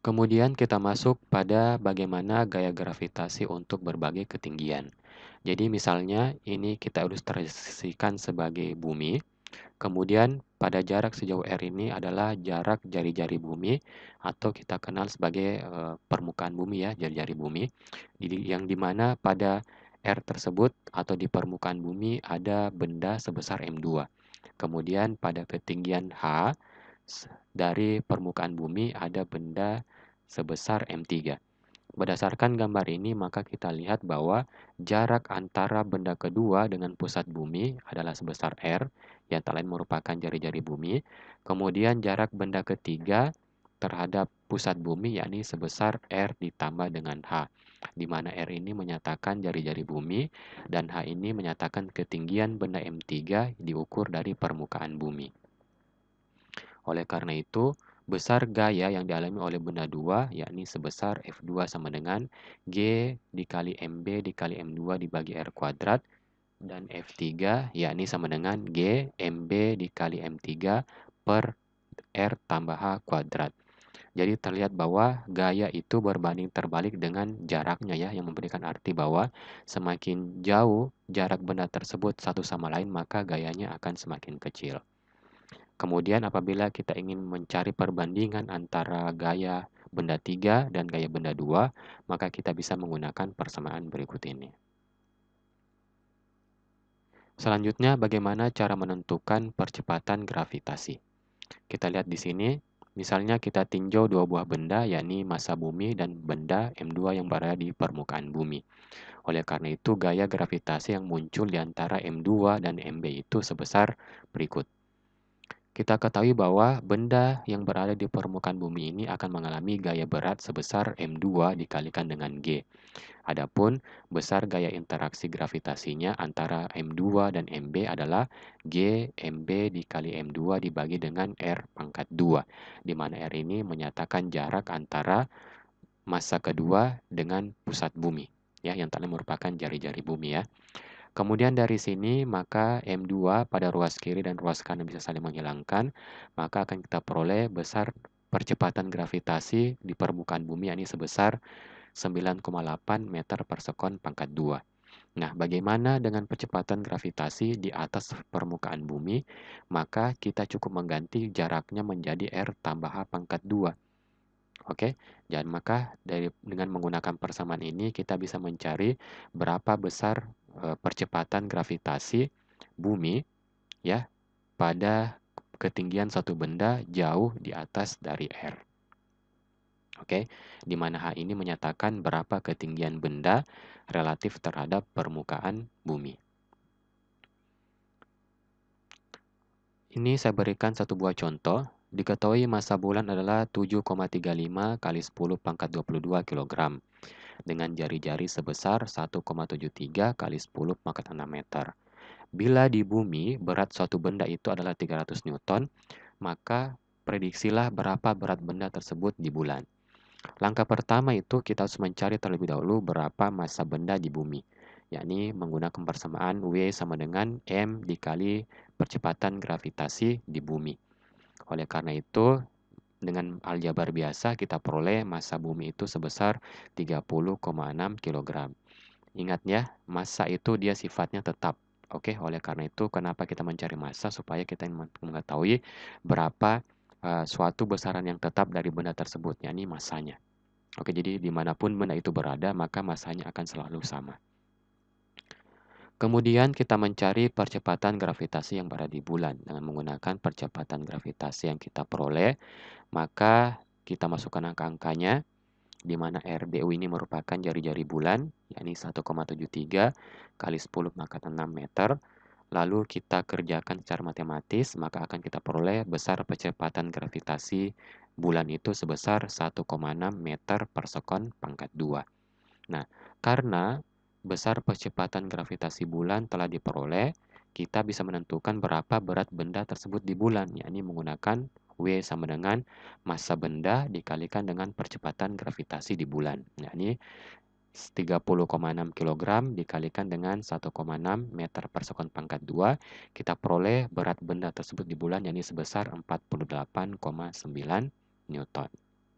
Kemudian kita masuk pada bagaimana gaya gravitasi untuk berbagai ketinggian. Jadi misalnya ini kita ilustrasikan sebagai bumi. Kemudian pada jarak sejauh R ini adalah jarak jari-jari bumi atau kita kenal sebagai permukaan bumi ya, jari-jari bumi. Yang dimana pada R tersebut atau di permukaan bumi ada benda sebesar M2. Kemudian pada ketinggian H dari permukaan bumi ada benda sebesar M3. Berdasarkan gambar ini, maka kita lihat bahwa jarak antara benda kedua dengan pusat bumi adalah sebesar R, yang tak lain merupakan jari-jari bumi. Kemudian jarak benda ketiga terhadap pusat bumi yakni sebesar R ditambah dengan H, di mana R ini menyatakan jari-jari bumi dan H ini menyatakan ketinggian benda M3 diukur dari permukaan bumi. Oleh karena itu, besar gaya yang dialami oleh benda 2, yakni sebesar F2 sama dengan G dikali MB dikali M2 dibagi R kuadrat, dan F3 yakni sama dengan G MB dikali M3 per R tambah H kuadrat. Jadi terlihat bahwa gaya itu berbanding terbalik dengan jaraknya ya, yang memberikan arti bahwa semakin jauh jarak benda tersebut satu sama lain, maka gayanya akan semakin kecil. Kemudian apabila kita ingin mencari perbandingan antara gaya benda 3 dan gaya benda 2, maka kita bisa menggunakan persamaan berikut ini. Selanjutnya, bagaimana cara menentukan percepatan gravitasi? Kita lihat di sini, misalnya kita tinjau dua buah benda, yakni massa bumi dan benda M2 yang berada di permukaan bumi. Oleh karena itu, gaya gravitasi yang muncul di antara M2 dan MB itu sebesar berikut. Kita ketahui bahwa benda yang berada di permukaan bumi ini akan mengalami gaya berat sebesar M2 dikalikan dengan G. Adapun besar gaya interaksi gravitasinya antara M2 dan MB adalah G MB dikali M2 dibagi dengan R pangkat 2, di mana R ini menyatakan jarak antara massa kedua dengan pusat bumi, ya, yang tadi merupakan jari-jari bumi ya. Kemudian dari sini maka M2 pada ruas kiri dan ruas kanan bisa saling menghilangkan, maka akan kita peroleh besar percepatan gravitasi di permukaan bumi yakni sebesar 9,8 meter per sekon pangkat 2. Nah, bagaimana dengan percepatan gravitasi di atas permukaan bumi? Maka kita cukup mengganti jaraknya menjadi R tambah H pangkat 2. Oke, dan maka dengan menggunakan persamaan ini kita bisa mencari berapa besar percepatan gravitasi bumi ya pada ketinggian suatu benda jauh di atas dari R. Oke, di mana H ini menyatakan berapa ketinggian benda relatif terhadap permukaan bumi. Ini saya berikan satu buah contoh. Diketahui massa bulan adalah 7,35 kali 10 pangkat 22 kg dengan jari-jari sebesar 1,73 kali 10 pangkat 6 meter. Bila di bumi berat suatu benda itu adalah 300 Newton, maka prediksilah berapa berat benda tersebut di bulan. Langkah pertama itu kita harus mencari terlebih dahulu berapa massa benda di bumi, yakni menggunakan persamaan W sama dengan M dikali percepatan gravitasi di bumi. Oleh karena itu, dengan aljabar biasa kita peroleh massa bumi itu sebesar 30,6 kg. Ingat ya, massa itu dia sifatnya tetap. Oke, oleh karena itu kenapa kita mencari massa supaya kita mengetahui berapa suatu besaran yang tetap dari benda tersebut, yakni massanya. Oke, jadi dimanapun benda itu berada, maka massanya akan selalu sama. Kemudian kita mencari percepatan gravitasi yang berada di bulan. Dengan menggunakan percepatan gravitasi yang kita peroleh, maka kita masukkan angka-angkanya, di mana RBU ini merupakan jari-jari bulan, yakni 1,73 kali 10 pangkat 6 meter. Lalu kita kerjakan secara matematis, maka akan kita peroleh besar percepatan gravitasi bulan itu sebesar 1,6 meter per sekon pangkat 2. Nah, karena besar percepatan gravitasi bulan telah diperoleh, kita bisa menentukan berapa berat benda tersebut di bulan, yakni menggunakan W sama dengan massa benda dikalikan dengan percepatan gravitasi di bulan, yakni 30,6 kg dikalikan dengan 1,6 meter per sekon pangkat 2, kita peroleh berat benda tersebut di bulan yakni sebesar 48,9 Newton.